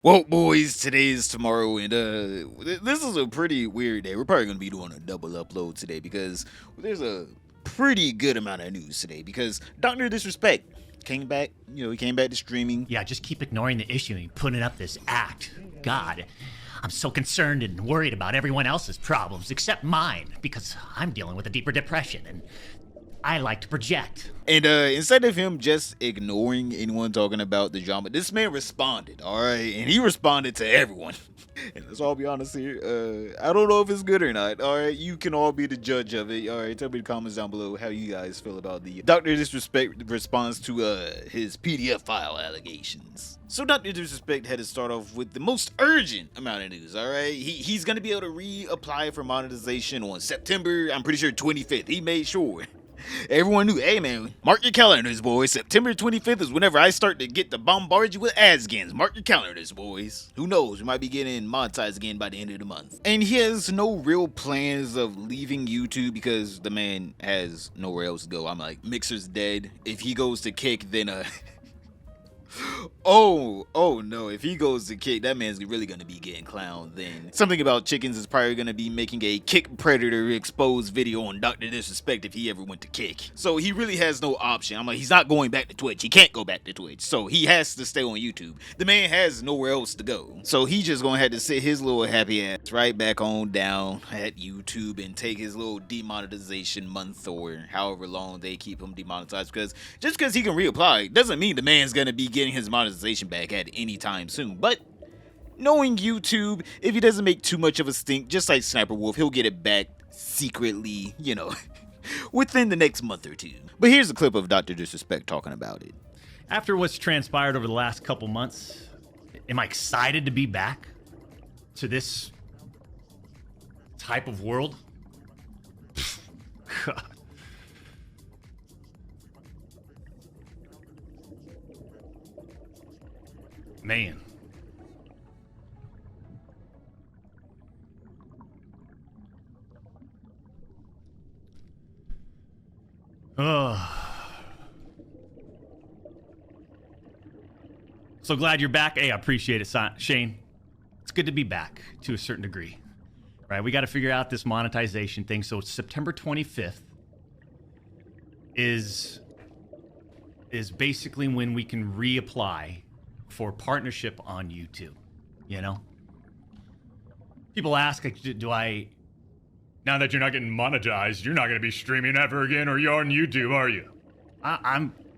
Well, boys, today is tomorrow, and this is a pretty weird day. We're probably gonna be doing a double upload today because there's a pretty good amount of news today. Because Doctor Disrespect came back. He came back to streaming. Yeah, just keep ignoring the issue and putting up this act. God, I'm so concerned and worried about everyone else's problems except mine because I'm dealing with a deeper depression and I like to project. And instead of him just ignoring anyone talking about the drama, this man responded. All right, and he responded to everyone. And let's all be honest here. I don't know if it's good or not. All right, you can all be the judge of it. All right, tell me in the comments down below how you guys feel about the Doctor Disrespect response to his PDF file allegations. So Doctor Disrespect had to start off with the most urgent amount of news. All right, he's gonna be able to reapply for monetization on September. I'm pretty sure 25th. He made sure. Everyone knew, hey man, mark your calendars, boys. September 25th is whenever I start to get to bombard you with ads again. Mark your calendars, boys. Who knows? We might be getting monetized again by the end of the month. And he has no real plans of leaving YouTube because the man has nowhere else to go. I'm like, Mixer's dead. If he goes to Kick, then oh no, if he goes to Kick, that man's really gonna be getting clowned then. Something About Chickens is probably gonna be making a Kick Predator exposed video on Dr. Disrespect if he ever went to Kick. So he really has no option. I'm like, he's not going back to Twitch. He can't go back to Twitch. So he has to stay on YouTube. The man has nowhere else to go. So he just gonna have to sit his little happy ass right back on down at YouTube and take his little demonetization month or however long they keep him demonetized. Because just because he can reapply doesn't mean the man's gonna be getting his monetization back at any time soon. But knowing YouTube, if he doesn't make too much of a stink, just like Sniper Wolf, he'll get it back secretly, within the next month or two. But here's a clip of Dr. Disrespect talking about it. After what's transpired over the last couple months, am I excited to be back to this type of world? Man. So glad you're back. Hey, I appreciate it, Shane. It's good to be back to a certain degree. Right? We got to figure out this monetization thing. So September 25th is basically when we can reapply for partnership on YouTube. People ask, do I, now that you're not getting monetized, you're not going to be streaming ever again, or you're on YouTube, are you?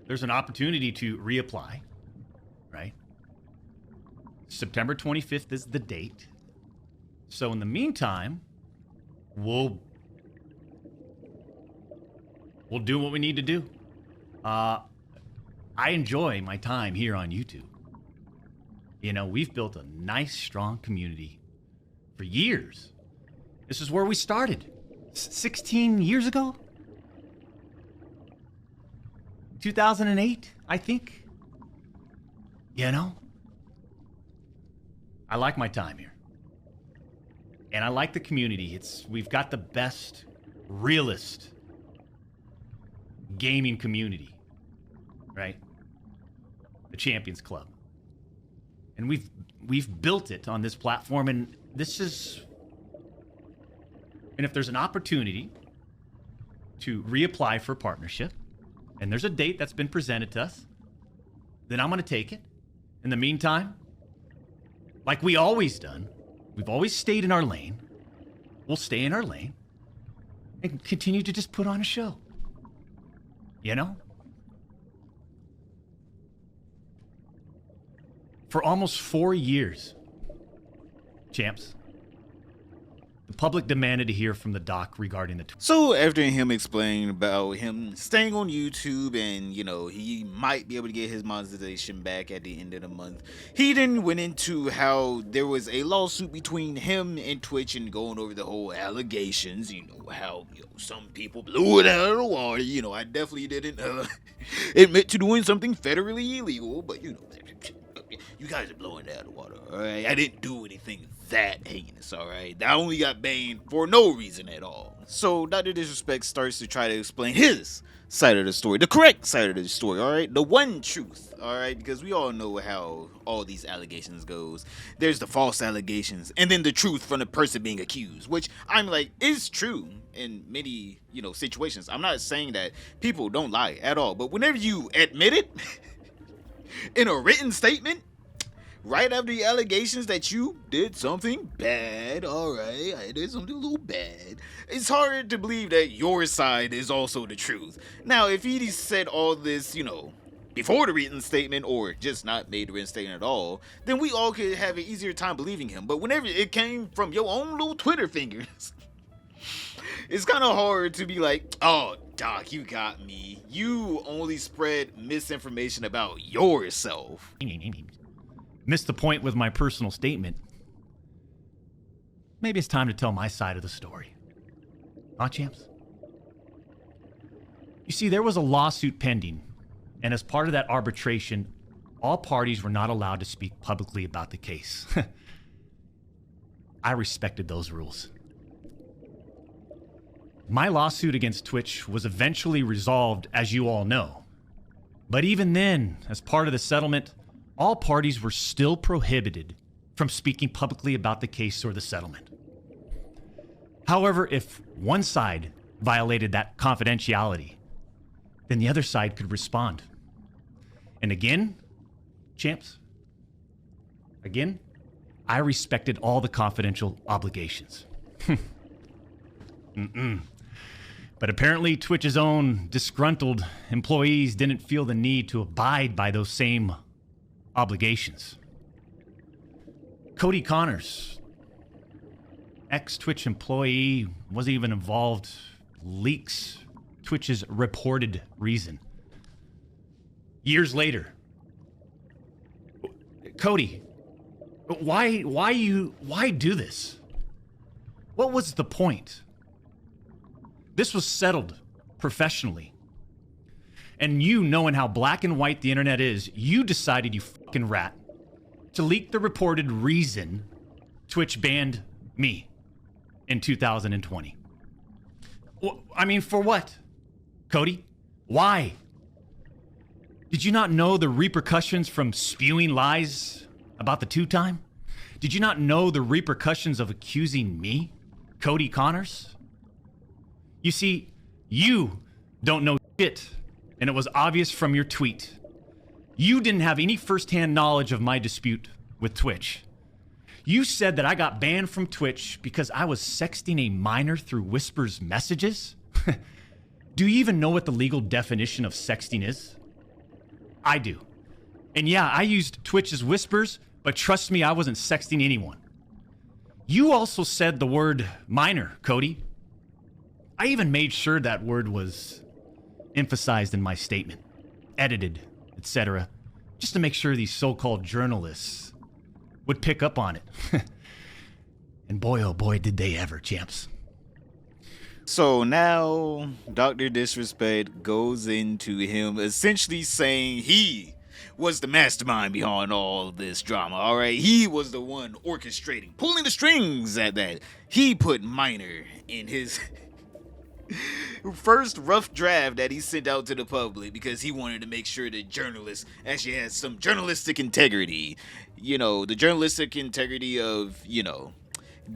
There's an opportunity to reapply, right? September 25th is the date. So in the meantime, we'll do what we need to do. I enjoy my time here on YouTube. We've built a nice, strong community for years. This is where we started 16 years ago. 2008, I think. I like my time here. And I like the community. We've got the best, realest gaming community, right? The Champions Club. And we've built it on this platform, and if there's an opportunity to reapply for partnership, and there's a date that's been presented to us, then I'm going to take it. In the meantime, like we always done, we've always stayed in our lane. We'll stay in our lane and continue to just put on a show. For almost 4 years, champs, the public demanded to hear from the doc regarding the... So after him explaining about him staying on YouTube and, he might be able to get his monetization back at the end of the month, he then went into how there was a lawsuit between him and Twitch and going over the whole allegations, how some people blew it out of the water. I definitely didn't admit to doing something federally illegal, but you guys are blowing it out of the water, all right? I didn't do anything that heinous, all right? I only got banned for no reason at all. So Dr. Disrespect starts to try to explain his side of the story, the correct side of the story, all right? The one truth, all right? Because we all know how all these allegations goes. There's the false allegations and then the truth from the person being accused, which I'm like is true in many, situations. I'm not saying that people don't lie at all, but whenever you admit it in a written statement, right after the allegations that you did something bad, all right, I did something a little bad, it's hard to believe that your side is also the truth. Now, if he said all this, before the written statement or just not made the written statement at all, then we all could have an easier time believing him. But whenever it came from your own little Twitter fingers, it's kind of hard to be like, oh, Doc, you got me. You only spread misinformation about yourself. Missed the point with my personal statement. Maybe it's time to tell my side of the story. Huh, champs? You see, there was a lawsuit pending, and as part of that arbitration, all parties were not allowed to speak publicly about the case. I respected those rules. My lawsuit against Twitch was eventually resolved, as you all know. But even then, as part of the settlement, all parties were still prohibited from speaking publicly about the case or the settlement. However, if one side violated that confidentiality, then the other side could respond. And again, champs, I respected all the confidential obligations. But apparently Twitch's own disgruntled employees didn't feel the need to abide by those same obligations. Cody Connors, ex-Twitch employee, wasn't even involved, leaks Twitch's reported reason. Years later, Cody, why do this? What was the point? This was settled professionally. And you, knowing how black and white the internet is, you decided, you fucking rat, to leak the reported reason Twitch banned me in 2020. For what? Cody? Why? Did you not know the repercussions from spewing lies about the two-time? Did you not know the repercussions of accusing me, Cody Connors? You see, you don't know shit, and it was obvious from your tweet. You didn't have any first-hand knowledge of my dispute with Twitch. You said that I got banned from Twitch because I was sexting a minor through Whisper's messages? Do you even know what the legal definition of sexting is? I do. And yeah, I used Twitch's Whispers, but trust me, I wasn't sexting anyone. You also said the word minor, Cody. I even made sure that word was emphasized in my statement, edited, etc., just to make sure these so-called journalists would pick up on it. And boy, oh boy, did they ever, champs. So now Dr. Disrespect goes into him essentially saying he was the mastermind behind all this drama, all right? He was the one orchestrating, pulling the strings at that. He put Minor in his first rough draft that he sent out to the public because he wanted to make sure that journalists actually had some journalistic integrity. The journalistic integrity of,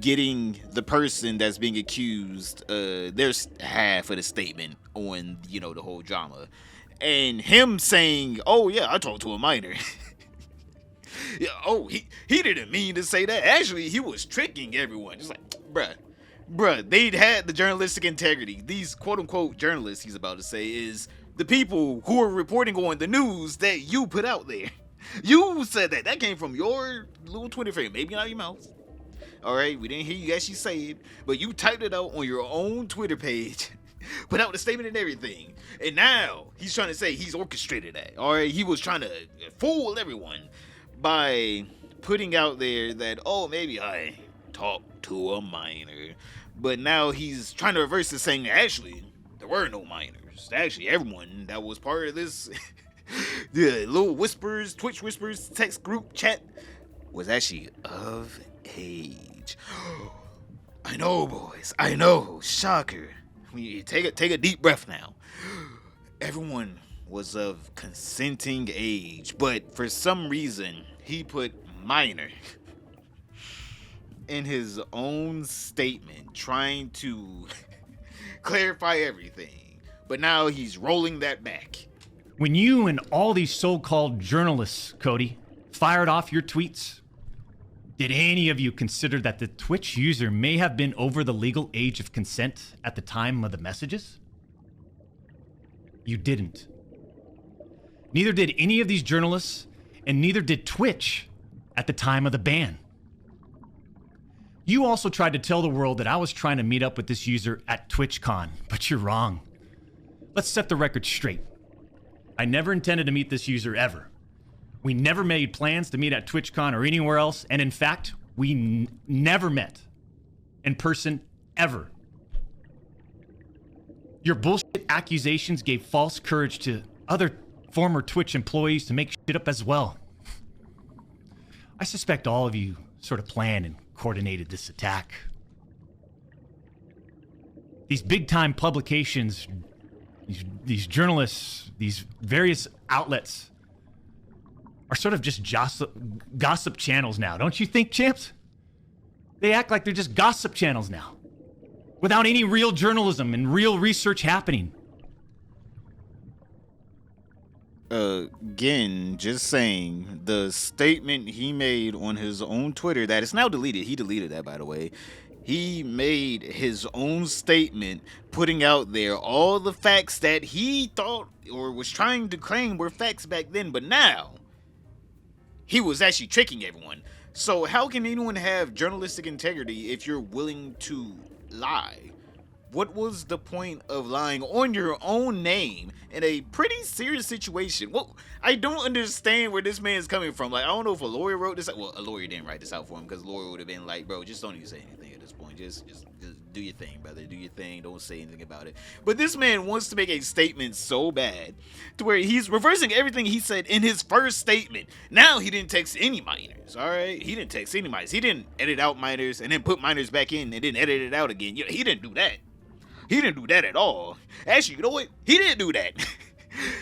getting the person that's being accused there's half of the statement on, the whole drama. And him saying, oh yeah, I talked to a minor. Yeah, oh, he didn't mean to say that. Actually, he was tricking everyone. Just like, bruh, they'd had the journalistic integrity. These quote-unquote journalists, he's about to say, is the people who are reporting on the news that you put out there. You said that. That came from your little Twitter feed. Maybe not your mouth. All right, we didn't hear you actually say it, but you typed it out on your own Twitter page, put out the statement and everything. And now he's trying to say he's orchestrated that. All right, he was trying to fool everyone by putting out there that, oh, maybe I talked to a minor. But now he's trying to reverse it, saying actually there were no minors. Actually, everyone that was part of this the little Whispers, Twitch Whispers text group chat was actually of age. I know, boys. I know. Shocker. Take a deep breath now. everyone was of consenting age, but for some reason he put minor in his own statement, trying to clarify everything. But now he's rolling that back. When you and all these so-called journalists, Cody, fired off your tweets, did any of you consider that the Twitch user may have been over the legal age of consent at the time of the messages? You didn't. Neither did any of these journalists, and neither did Twitch at the time of the ban. You also tried to tell the world that I was trying to meet up with this user at TwitchCon, but you're wrong. Let's set the record straight. I never intended to meet this user ever. We never made plans to meet at TwitchCon or anywhere else, and in fact, we never met in person ever. Your bullshit accusations gave false courage to other former Twitch employees to make shit up as well. I suspect all of you sort of planned and coordinated this attack. These big-time publications, these journalists, these various outlets are sort of just gossip channels now, don't you think, champs? They act like they're just gossip channels now, without any real journalism and real research happening. Again, just saying, the statement he made on his own Twitter, that is now deleted. He deleted that, by the way. He made his own statement, putting out there all the facts that he thought or was trying to claim were facts back then, but now he was actually tricking everyone. So how can anyone have journalistic integrity if you're willing to lie? What was the point of lying on your own name in a pretty serious situation? Well, I don't understand where this man's coming from. Like, I don't know if a lawyer wrote this out. Well, a lawyer didn't write this out for him, because a lawyer would have been like, bro, just don't even say anything at this point. Just do your thing, brother. Do your thing. Don't say anything about it. But this man wants to make a statement so bad to where he's reversing everything he said in his first statement. Now he didn't text any minors, all right? He didn't text any minors. He didn't edit out minors and then put minors back in and then edit it out again. He didn't do that. He didn't do that at all. Actually, you know what? He didn't do that.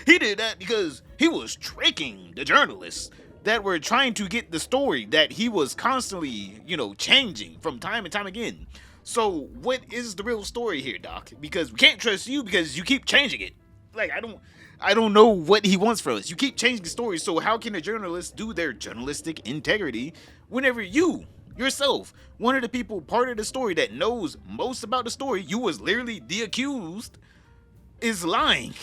He did that because he was tricking the journalists that were trying to get the story that he was constantly, changing from time and time again. So what is the real story here, Doc? Because we can't trust you because you keep changing it. Like, I don't know what he wants from us. You keep changing the story, so how can a journalist do their journalistic integrity whenever you yourself, one of the people part of the story that knows most about the story, you was literally the accused, is lying?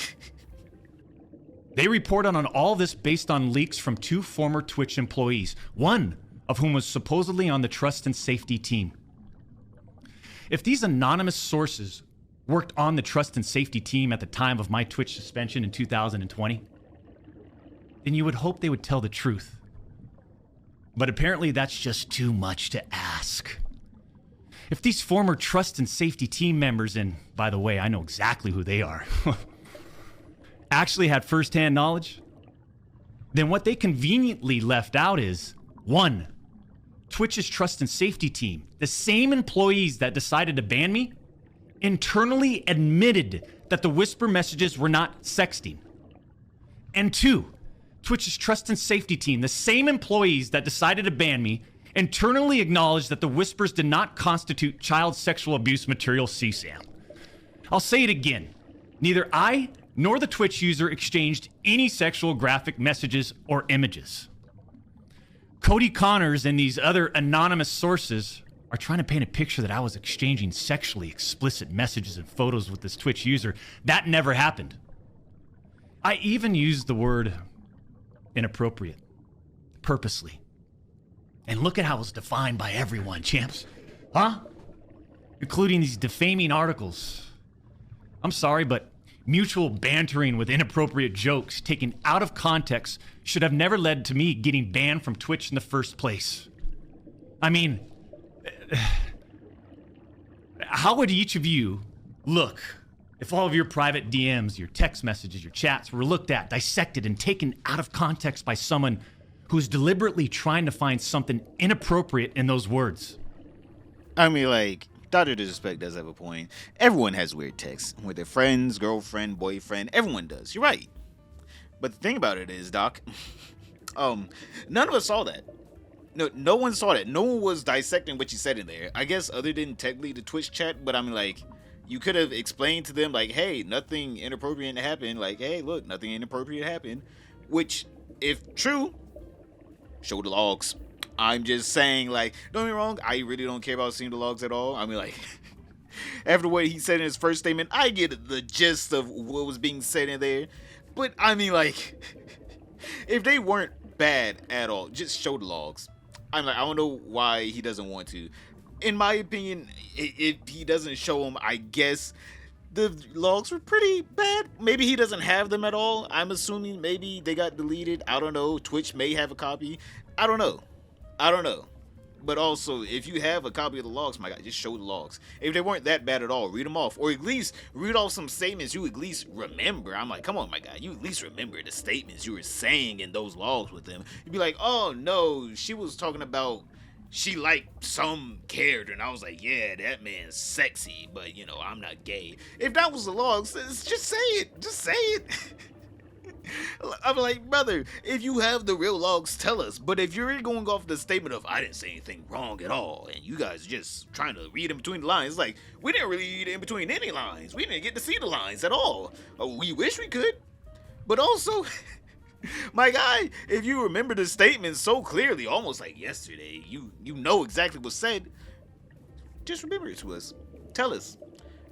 They reported on all this based on leaks from two former Twitch employees, one of whom was supposedly on the trust and safety team. If these anonymous sources worked on the trust and safety team at the time of my Twitch suspension in 2020, then you would hope they would tell the truth. But apparently that's just too much to ask. If these former trust and safety team members, and by the way, I know exactly who they are, actually had firsthand knowledge, then what they conveniently left out is, 1, Twitch's trust and safety team, the same employees that decided to ban me, internally admitted that the whisper messages were not sexting. And 2, Twitch's trust and safety team, the same employees that decided to ban me, internally acknowledged that the whispers did not constitute child sexual abuse material CSAM. I'll say it again. Neither I nor the Twitch user exchanged any sexual graphic messages or images. Cody Connors and these other anonymous sources are trying to paint a picture that I was exchanging sexually explicit messages and photos with this Twitch user. That never happened. I even used the word inappropriate, purposely. And look at how it's defined by everyone, champs. Huh? Including these defaming articles. I'm sorry, but mutual bantering with inappropriate jokes taken out of context should have never led to me getting banned from Twitch in the first place. I mean, how would each of you look if all of your private DMs, your text messages, your chats were looked at, dissected, and taken out of context by someone who's deliberately trying to find something inappropriate in those words? I mean, like, Dr. Disrespect does have a point. Everyone has weird texts with their friends, girlfriend, boyfriend. Everyone does. You're right. But the thing about it is, Doc, none of us saw that. No one saw that. No one was dissecting what you said in there. I guess other than technically the Twitch chat, but I mean, like, you could have explained to them, like, hey, nothing inappropriate happened. Like, hey, look, nothing inappropriate happened. Which, if true, show the logs. I'm just saying, like, don't get me wrong, I really don't care about seeing the logs at all. I mean, like, after what he said in his first statement, I get the gist of what was being said in there. But, I mean, like, if they weren't bad at all, just show the logs. I'm like, I don't know why he doesn't want to. In my opinion, if he doesn't show them, I guess the logs were pretty bad. Maybe he doesn't have them at all. I'm assuming maybe they got deleted. I don't know. Twitch may have a copy. I don't know. But also, if you have a copy of the logs, my God, just show the logs. If they weren't that bad at all, read them off. Or at least read off some statements you at least remember. I'm like, come on, my God, you at least remember the statements you were saying in those logs with them. You'd be like, oh, no, she was talking about she liked some character. And I was like, yeah, that man's sexy, but, you know, I'm not gay. If that was the logs, just say it. Just say it. I'm like, brother, if you have the real logs, tell us. But if you're going off the statement of I didn't say anything wrong at all, and you guys are just trying to read in between the lines, like, we didn't really read in between any lines. We didn't get to see the lines at all. We wish we could. But also, my guy, if you remember the statement so clearly, almost like yesterday, you know exactly what's said, just remember it to us. Tell us.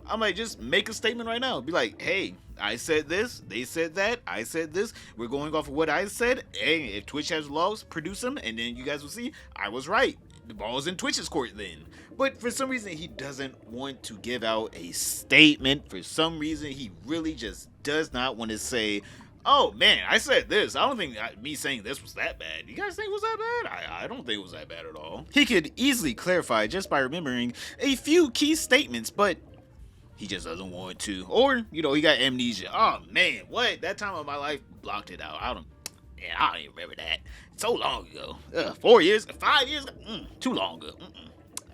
I'm like, just make a statement right now. Be like, hey, I said this, they said that, I said this, we're going off of what I said. Hey, if Twitch has logs, produce them, and then you guys will see I was right. The ball's in Twitch's court then. But for some reason, he doesn't want to give out a statement. For some reason, he really just does not want to say, oh man, I said this. I don't think me saying this was that bad. You guys think it was that bad? I don't think it was that bad at all. He could easily clarify just by remembering a few key statements, but he just doesn't want to. Or, you know, he got amnesia. Oh, man, what? That time of my life blocked it out. I don't even remember that. So long ago. 4 years, 5 years, too long ago.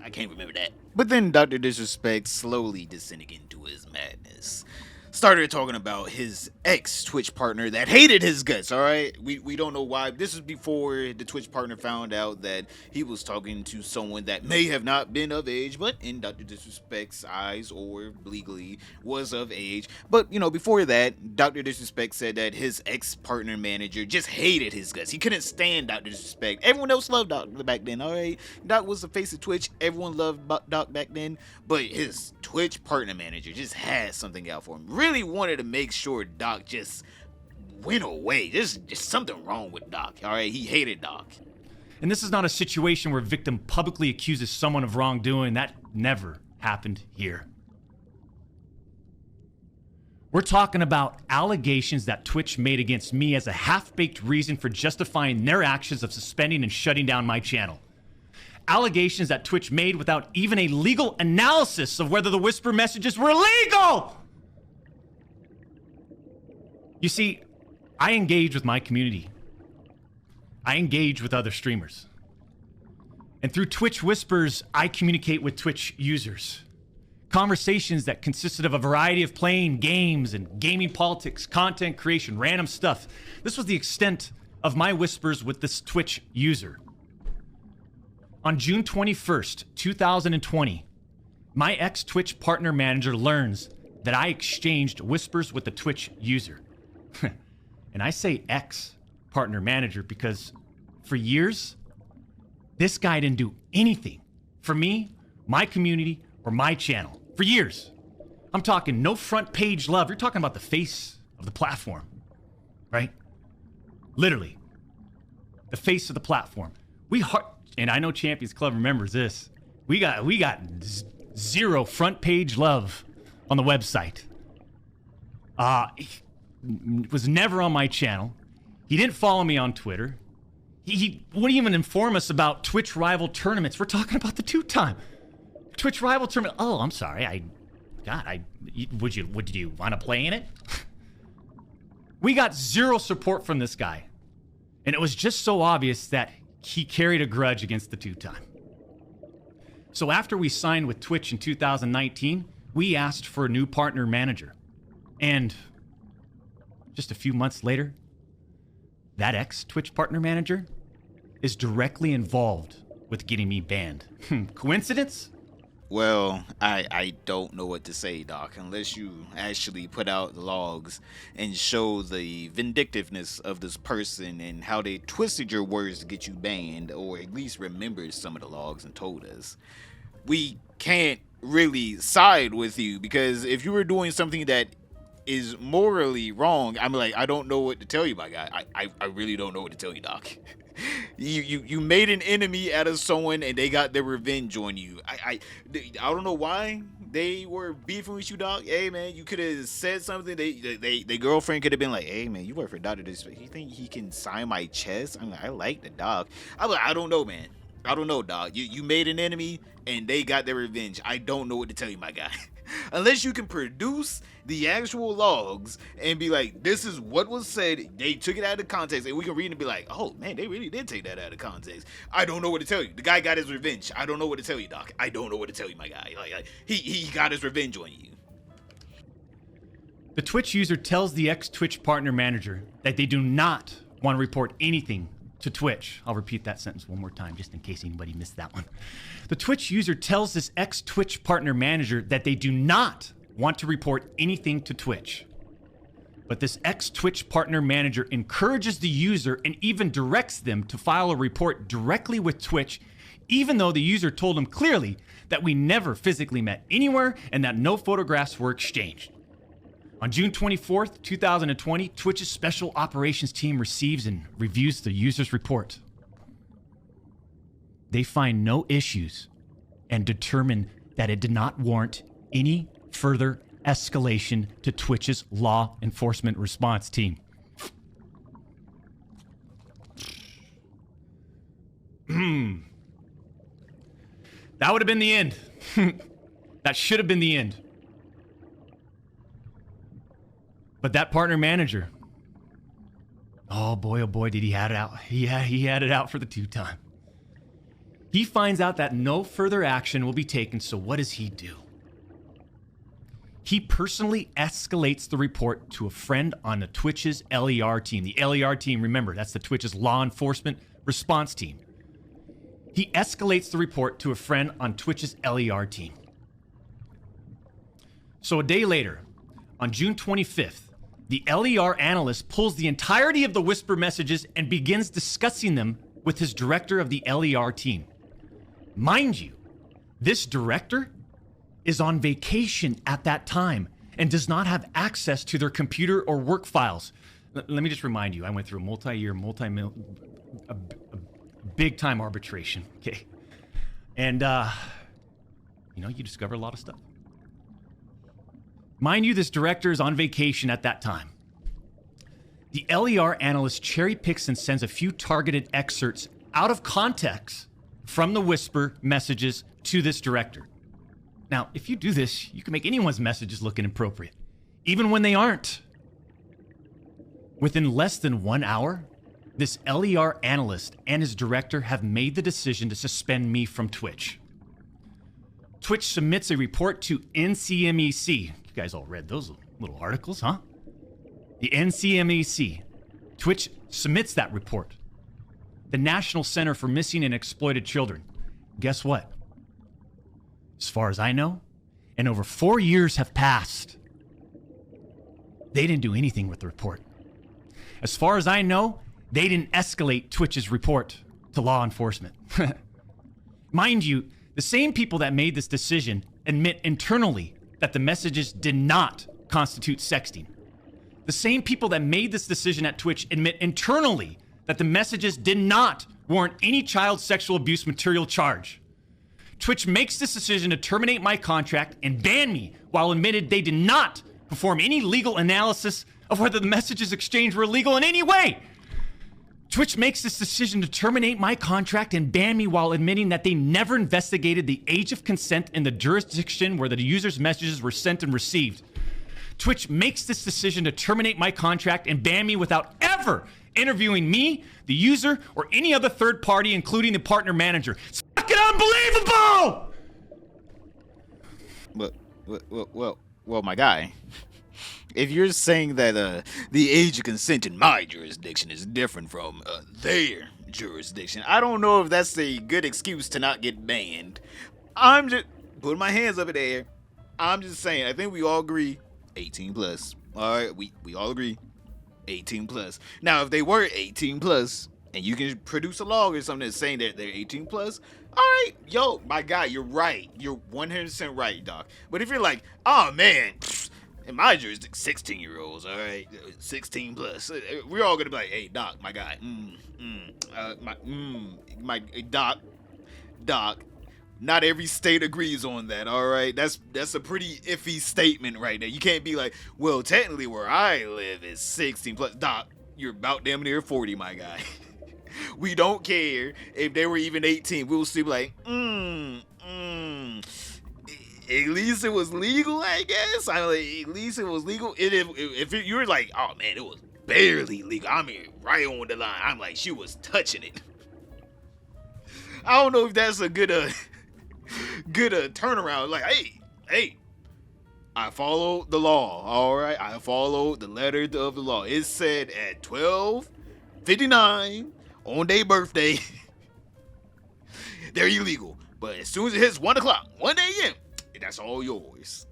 I can't remember that. But then Dr. Disrespect slowly descending into his madness. Started talking about his ex-Twitch partner that hated his guts, alright? We don't know why. This was before the Twitch partner found out that he was talking to someone that may have not been of age, but in Dr. Disrespect's eyes, or legally, was of age. But, you know, before that, Dr. Disrespect said that his ex-partner manager just hated his guts. He couldn't stand Dr. Disrespect. Everyone else loved Doc back then, alright? Doc was the face of Twitch. Everyone loved Doc back then. But his Twitch partner manager just had something out for him. Really wanted to make sure Doc just went away. There's just something wrong with Doc, alright? He hated Doc. And this is not a situation where a victim publicly accuses someone of wrongdoing. That never happened here. We're talking about allegations that Twitch made against me as a half-baked reason for justifying their actions of suspending and shutting down my channel. Allegations that Twitch made without even a legal analysis of whether the whisper messages were legal! You see, I engage with my community. I engage with other streamers. And through Twitch Whispers, I communicate with Twitch users. Conversations that consisted of a variety of playing games and gaming politics, content creation, random stuff. This was the extent of my whispers with this Twitch user. On June 21st, 2020, my ex-Twitch partner manager learns that I exchanged whispers with the Twitch user. And I say ex-partner manager because for years, this guy didn't do anything for me, my community, or my channel. For years. I'm talking no front page love. You're talking about the face of the platform, right? Literally. The face of the platform. And I know Champions Club remembers this. We got zero front page love on the website. He was never on my channel. He didn't follow me on Twitter. He wouldn't even inform us about Twitch rival tournaments. We're talking about the two-time Twitch rival tournament. Oh, I'm sorry. Would you want to play in it? We got zero support from this guy. And it was just so obvious that he carried a grudge against the two-time. So after we signed with Twitch in 2019, we asked for a new partner manager. And just a few months later, that ex-Twitch partner manager is directly involved with getting me banned. Coincidence? Well, I don't know what to say, Doc, unless you actually put out the logs and show the vindictiveness of this person and how they twisted your words to get you banned, or at least remembered some of the logs and told us. We can't really side with you, because if you were doing something that is morally wrong, I'm like, I don't know what to tell you, my guy. I really don't know what to tell you, Doc. You made an enemy out of someone and they got their revenge on you. I don't know why they were beefing with you, Doc. Hey man, you could have said something. They girlfriend could have been like, hey man, you work for Dr. This. You think he can sign my chest? I'm like, I like the dog. I'm like, I don't know, man. I don't know, dog. You made an enemy and they got their revenge. I don't know what to tell you, my guy. Unless you can produce the actual logs and be like, this is what was said, they took it out of context, and we can read and be like, oh man, they really did take that out of context. I don't know what to tell you. The guy got his revenge. I don't know what to tell you, Doc. I don't know what to tell you, my guy. Like he got his revenge on you. The Twitch user tells the ex-Twitch partner manager that they do not want to report anything to Twitch. I'll repeat that sentence one more time just in case anybody missed that one. The Twitch user tells this ex-Twitch partner manager that they do not want to report anything to Twitch. But this ex-Twitch partner manager encourages the user and even directs them to file a report directly with Twitch, even though the user told him clearly that we never physically met anywhere and that no photographs were exchanged. On June 24th, 2020, Twitch's Special Operations Team receives and reviews the user's report. They find no issues and determine that it did not warrant any further escalation to Twitch's law enforcement response team. That would have been the end. That should have been the end. But that partner manager, oh boy, did he had it out. He had it out for the two-time. He finds out that no further action will be taken, so what does he do? He personally escalates the report to a friend on the Twitch's LER team. The LER team, remember, that's the Twitch's law enforcement response team. He escalates the report to a friend on Twitch's LER team. So a day later, on June 25th, the LER analyst pulls the entirety of the Whisper messages and begins discussing them with his director of the LER team. Mind you, this director is on vacation at that time and does not have access to their computer or work files. Let me just remind you, I went through a multi-year, big-time arbitration, okay? And, you discover a lot of stuff. Mind you, this director is on vacation at that time. The LER analyst cherry picks and sends a few targeted excerpts out of context from the Whisper messages to this director. Now, if you do this, you can make anyone's messages look inappropriate, even when they aren't. Within less than 1 hour, this LER analyst and his director have made the decision to suspend me from Twitch. Twitch submits a report to NCMEC. You guys all read those little articles, huh? The NCMEC. Twitch submits that report. The National Center for Missing and Exploited Children. Guess what? As far as I know, and over 4 years have passed, they didn't do anything with the report. As far as I know, they didn't escalate Twitch's report to law enforcement. Mind you, the same people that made this decision admit internally that the messages did not constitute sexting. The same people that made this decision at Twitch admit internally that the messages did not warrant any child sexual abuse material charge. Twitch makes this decision to terminate my contract and ban me while admitted they did not perform any legal analysis of whether the messages exchanged were illegal in any way. Twitch makes this decision to terminate my contract and ban me while admitting that they never investigated the age of consent in the jurisdiction where the user's messages were sent and received. Twitch makes this decision to terminate my contract and ban me without ever interviewing me, the user, or any other third party, including the partner manager. It's fucking unbelievable! Well, well, my guy. If you're saying that the age of consent in my jurisdiction is different from their jurisdiction, I don't know if that's a good excuse to not get banned. I'm just putting my hands up in the air. I'm just saying. I think we all agree, 18 plus. All right, we all agree, 18 plus. Now, if they were 18 plus, and you can produce a log or something that's saying that they're 18 plus, all right, yo, my guy, you're right. You're 100% right, Doc. But if you're like, oh man, in my jurisdiction, 16-year-olds, all right, 16 plus, we're all gonna be like, hey, Doc, my guy, my Doc. Not every state agrees on that, all right? That's a pretty iffy statement right there. You can't be like, well, technically where I live is 16 plus. Doc, you're about damn near 40, my guy. We don't care if they were even 18. We'll still be like, at least it was legal, I guess. At least it was legal. If you were like, oh man, it was barely legal. I mean, right on the line. I'm like, she was touching it. I don't know if that's a good turnaround. Like, hey, I followed the law. All right, I followed the letter of the law. It said at 12:59 on their birthday, they're illegal. But as soon as it hits 1 o'clock, 1 a.m., that's all yours.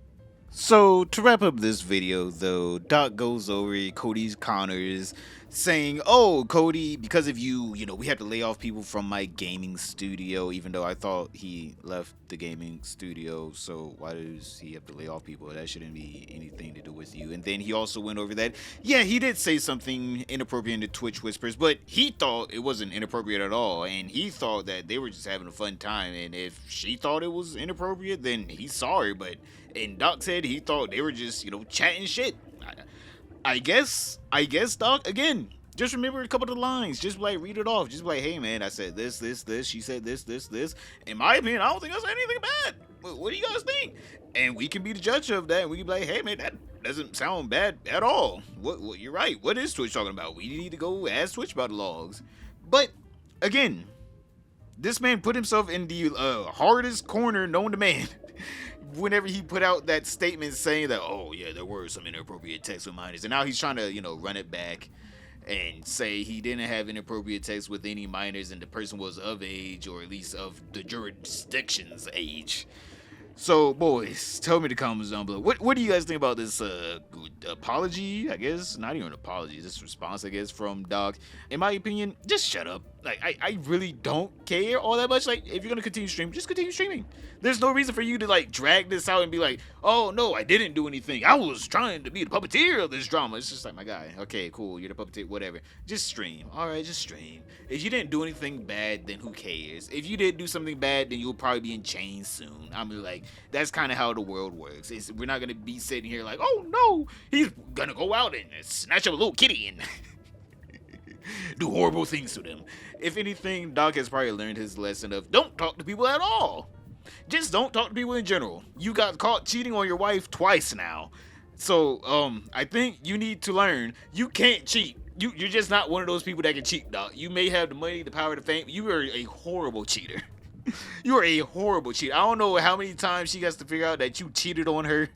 So to wrap up this video, though, Doc goes over Cody's Connors, saying, "Oh, Cody, because of you, we have to lay off people from my gaming studio, even though I thought he left the gaming studio, so why does he have to lay off people? That shouldn't be anything to do with you." And then he also went over that, yeah, he did say something inappropriate in the Twitch Whispers, but he thought it wasn't inappropriate at all, and he thought that they were just having a fun time, and if she thought it was inappropriate, then he's sorry, and Doc said he thought they were just, chatting shit. I guess, Doc, again, just remember a couple of the lines. Just read it off. Just hey, man, I said this. She said this. In my opinion, I don't think I said anything bad. What do you guys think? And we can be the judge of that. And we can be like, hey, man, that doesn't sound bad at all. What you're right. What is Twitch talking about? We need to go ask Twitch about the logs. But, again, this man put himself in the hardest corner known to man. Whenever he put out that statement saying that, oh yeah, there were some inappropriate texts with minors, and now he's trying to, run it back and say he didn't have inappropriate texts with any minors and the person was of age, or at least of the jurisdiction's age. So, boys, tell me in the comments down below. What do you guys think about this apology? I guess not even an apology. This response, I guess, from Doc. In my opinion, just shut up. I really don't care all that much. If you're gonna continue streaming, just continue streaming. There's no reason for you to drag this out and be like, oh no, I didn't do anything. I was trying to be the puppeteer of this drama. It's just like, my guy, okay, cool, you're the puppeteer, whatever. Just stream. Alright, just stream. If you didn't do anything bad, then who cares? If you did do something bad, then you'll probably be in chains soon. I mean, that's kind of how the world works. We're not gonna be sitting here like, oh no, he's gonna go out and snatch up a little kitty and do horrible things to them. If anything, Doc has probably learned his lesson of don't talk to people at all. Just don't talk to people in general. You got caught cheating on your wife twice now. So, I think you need to learn you can't cheat. You're just not one of those people that can cheat, Doc. You may have the money, the power, the fame. You are a horrible cheater. You are a horrible cheater. I don't know how many times she has to figure out that you cheated on her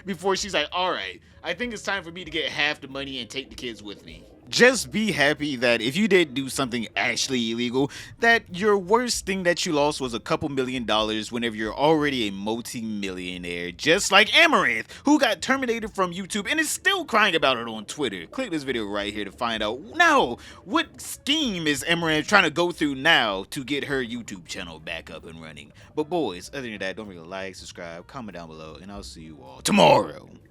before she's like, all right, I think it's time for me to get half the money and take the kids with me. Just be happy that if you did do something actually illegal, that your worst thing that you lost was a couple $1,000,000 whenever you're already a multi-millionaire, just like Amaranth, who got terminated from YouTube and is still crying about it on Twitter. Click this video right here to find out now what scheme is Amaranth trying to go through now to get her YouTube channel back up and running. But boys, other than that, don't forget to like, subscribe, comment down below, and I'll see you all tomorrow.